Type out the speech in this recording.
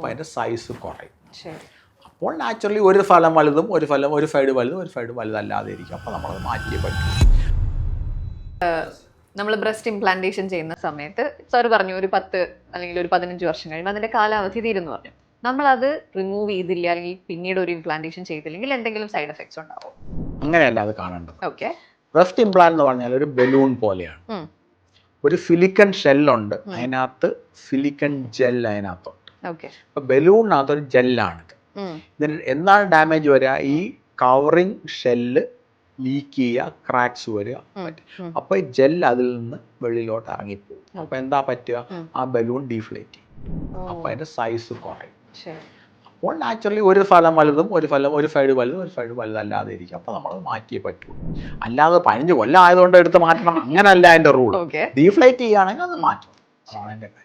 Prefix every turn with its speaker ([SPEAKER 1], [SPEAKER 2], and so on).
[SPEAKER 1] അപ്പോൾ അതിൻ്റെ സൈസ് കുറയും.
[SPEAKER 2] ശരി.
[SPEAKER 1] അപ്പോൾ നാച്ചുറലി ഒരു ഫലം വലുതും ഒരു സൈഡ് വലുതും ഒരു സൈഡ് വലുതല്ലാതെ ഇരിക്കും. അപ്പോൾ നമ്മളത് മാറ്റിയേ പറ്റും.
[SPEAKER 2] നമ്മൾ ബ്രസ്റ്റ് ഇംപ്ലാന്റേഷൻ ചെയ്യുന്ന സമയത്ത് സാർ പറഞ്ഞു ഒരു 10 അല്ലെങ്കിൽ ഒരു 15 വർഷം കഴിയുമ്പോൾ അതിന്റെ കാലാവധി തീരുന്നു പറഞ്ഞു. നമ്മളത് റിമൂവ് ചെയ്തില്ല അല്ലെങ്കിൽ പിന്നീട് ഒരു ഇംപ്ലാന്റേഷൻ ചെയ്തില്ലെങ്കിൽ എന്തെങ്കിലും സൈഡ് എഫക്ട്സ് ഉണ്ടാവും?
[SPEAKER 1] അങ്ങനെയല്ല അത് കാണേണ്ടത്.
[SPEAKER 2] ഓക്കെ.
[SPEAKER 1] ബ്രസ്റ്റ് ഇംപ്ലാന്റ് എന്ന് പറഞ്ഞാൽ ഒരു ബലൂൺ പോലെയാണ്. ഒരു സിലിക്കൺ ഷെല്ലുണ്ട്, അതിനകത്ത് സിലിക്കൺ ജെൽ അതിനകത്തുണ്ട്. അപ്പോൾ ബലൂണിനകത്ത് ഒരു ജെല്ലാണിത്. ഇതിന് എന്താണ് ഡാമേജ് വരിക? ഈ കവറിങ് ഷെല്ല് ലീക്ക് ചെയ്യുക, ക്രാക്സ് വരിക. അപ്പോൾ ഈ ജെൽ അതിൽ നിന്ന് വെളിയിലോട്ട് ഇറങ്ങിപ്പോകും. അപ്പോൾ എന്താ പറ്റുക? ആ ബലൂൺ ഡീഫ്ലേറ്റ് ചെയ്യും. അപ്പോൾ അതിൻ്റെ സൈസ് കുറയും. അപ്പോൾ നാച്ചുറലി ഒരു ഫലം വലുതും ഒരു സൈഡ് വലുതും ഒരു സൈഡ് വലുതല്ലാതെ ഇരിക്കും. അപ്പോൾ നമ്മൾ മാറ്റിയേ പറ്റുള്ളൂ. അല്ലാതെ 15 കൊല്ലം ആയതുകൊണ്ട് എടുത്ത് മാറ്റണം അങ്ങനല്ല അതിൻ്റെ റൂൾ. ഡീഫ്ലേറ്റ് ചെയ്യുകയാണെങ്കിൽ അത് മാറ്റും. അതാണ് എൻ്റെ കാര്യം.